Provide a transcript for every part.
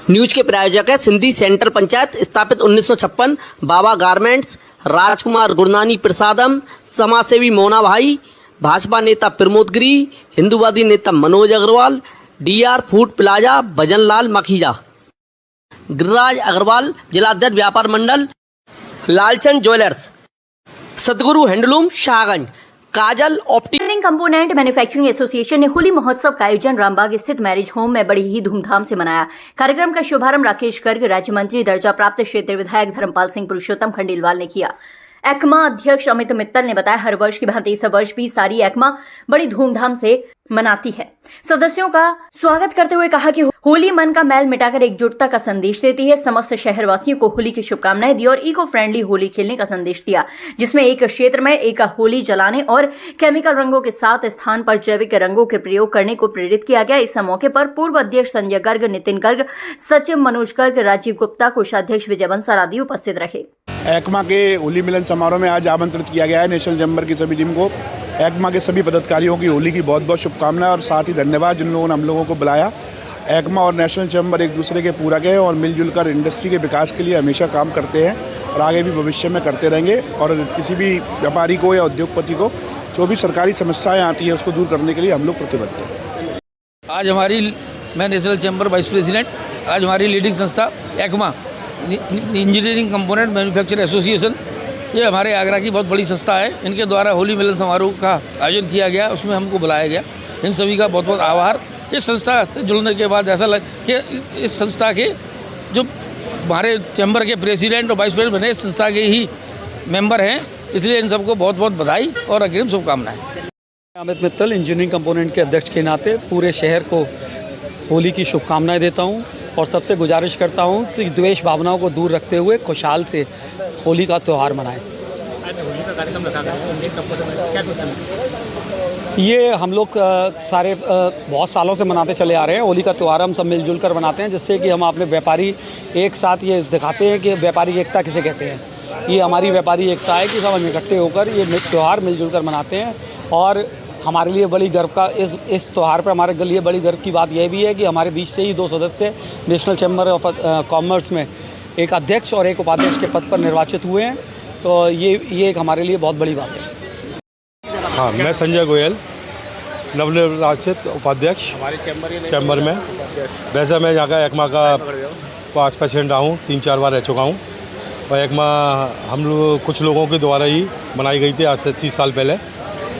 News के प्रायोजक है सिंधी सेंटर पंचायत, स्थापित 1956। बाबा गारमेंट्स, राजकुमार गुरनानी प्रसादम, समाजसेवी मोना भाई, भाजपा नेता प्रमोद गिरी, हिंदूवादी नेता Manoj Agarwal, DR food plaza, Bhajanlal Makhija, Giriraj Agarwal, जिलाध्यक्ष व्यापार मंडल, Lalchand jewellers, Sadguru handloom Shahganj, Kajal optical component manufacturing association ने होली महोत्सव का आयोजन रामबाग स्थित मैरिज होम में बड़ी ही धूमधाम से मनाया। कार्यक्रम का शुभारंभ राकेश गर्ग, राज्य मंत्री दर्जा प्राप्त क्षेत्रीय विधायक धर्मपाल सिंह पुरुषोत्तम खंडेलवाल ने किया। एक्मा अध्यक्ष अमित मित्तल ने बताया, हर वर्ष की भांति इस वर्ष भी सारी एक्मा बड़ी धूमधाम से मनाती है। सदस्यों का स्वागत करते हुए कहा कि होली मन का मैल मिटाकर एकजुटता का संदेश देती है। समस्त शहरवासियों को होली की शुभकामनाएं दी और इको फ्रेंडली होली खेलने का संदेश दिया, जिसमें एक क्षेत्र में एक होली जलाने और केमिकल रंगों के साथ स्थान पर जैविक रंगों के प्रयोग करने को प्रेरित किया गया। इस मौके पर पूर्व अध्यक्ष संजय गर्ग, नितिन गर्ग, सचिव मनोज गर्ग, राजीव गुप्ता, कोषाध्यक्ष विजय बंसल आदि उपस्थित रहे। एक्मा के होली मिलन समारोह में आज आमंत्रित किया गया है नेशनल चैम्बर की सभी टीम को। एक्मा के सभी पदाधिकारियों की होली की बहुत बहुत शुभकामनाएं और साथ ही धन्यवाद जिन लोगों ने हम लोगों को बुलाया। एक्मा और नेशनल चैम्बर एक दूसरे के पूरक है और मिलजुल कर इंडस्ट्री के विकास के लिए हमेशा काम करते हैं और आगे भी भविष्य में करते रहेंगे। और किसी भी व्यापारी को या उद्योगपति को जो भी सरकारी समस्याएँ आती हैं उसको दूर करने के लिए हम लोग प्रतिबद्ध हैं। आज मैं नेशनल चैम्बर वाइस प्रेसिडेंट, आज हमारी लीडिंग संस्था ECMA engineering component manufacture association, ये हमारे आगरा की बहुत बड़ी संस्था है। इनके द्वारा होली मिलन समारोह का आयोजन किया गया, उसमें हमको बुलाया गया। इन सभी का बहुत बहुत आभार। इस संस्था से जुड़ने के बाद ऐसा लगा कि इस संस्था के जो हमारे चैम्बर के प्रेसिडेंट और वाइस प्रेसिडेंट बने इस संस्था के ही मेंबर हैं, इसलिए इन सबको बहुत बहुत बधाई और अग्रिम शुभकामनाएं। अमित मित्तल इंजीनियरिंग कंपोनेंट के अध्यक्ष के नाते पूरे शहर को होली की शुभकामनाएं देता हूं और सबसे गुजारिश करता हूं कि द्वेष भावनाओं को दूर रखते हुए खुशहाल से होली का त्यौहार मनाएं। होली का कार्यक्रम रखा गया, ये हम लोग सारे बहुत सालों से मनाते चले आ रहे हैं। होली का त्यौहार हम सब मिलजुल कर मनाते हैं, जिससे कि हम अपने व्यापारी एक साथ ये दिखाते हैं कि व्यापारी एकता किसे कहते हैं। ये हमारी व्यापारी एकता है कि सब हम इकट्ठे होकर ये त्यौहार मिलजुल कर मनाते हैं। और हमारे लिए बड़ी गर्व का इस त्यौहार पर हमारे लिए बड़ी गर्व की बात यह भी है कि हमारे बीच से ही 2 सदस्य नेशनल चैम्बर ऑफ कॉमर्स में एक अध्यक्ष और एक उपाध्यक्ष के पद पर निर्वाचित हुए हैं। तो ये एक हमारे लिए बहुत बड़ी बात है। हाँ, मैं संजय गोयल, नवनिर्वाचित उपाध्यक्ष हमारे चैम्बर में। वैसे मैं यहाँ का एक्मा का पास पेशेंट रहा हूँ, 3-4 बार रह चुका हूँ। और एक्मा हम लोग कुछ लोगों के द्वारा ही बनाई गई थी आज से 30 साल पहले।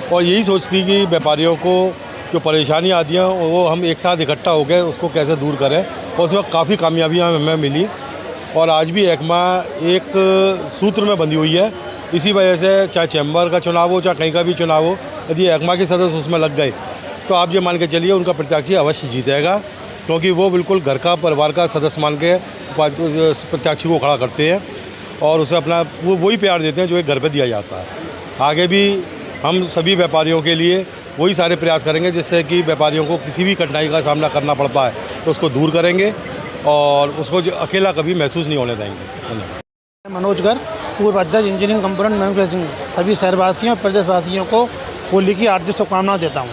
और यही सोचती कि व्यापारियों को जो परेशानी आती हैं वो हम एक साथ इकट्ठा होकर उसको कैसे दूर करें, और उसमें काफ़ी कामयाबियाँ हमें मिली। और आज भी एक्मा एक सूत्र में बंधी हुई है। इसी वजह से चाहे चैम्बर का चुनाव हो चाहे कहीं का भी चुनाव हो, यदि एक्मा के सदस्य उसमें लग गए तो आप ये मान के चलिए उनका प्रत्याशी अवश्य जीतेगा, क्योंकि वो बिल्कुल घर का परिवार का सदस्य मान के प्रत्याशी को खड़ा करते हैं और उसे अपना वही प्यार देते हैं जो एक घर पर दिया जाता है। आगे भी हम सभी व्यापारियों के लिए वही सारे प्रयास करेंगे जिससे कि व्यापारियों को किसी भी कठिनाई का सामना करना पड़ता है तो उसको दूर करेंगे और उसको अकेला कभी महसूस नहीं होने देंगे। मनोज गर्ग, पूर्व अध्यक्ष इंजीनियरिंग कंपोनेंट मैन्युफैक्चरिंग, सभी शहरवासियों और प्रदेशवासियों को होली की हार्दिक शुभकामनाएं देता हूँ।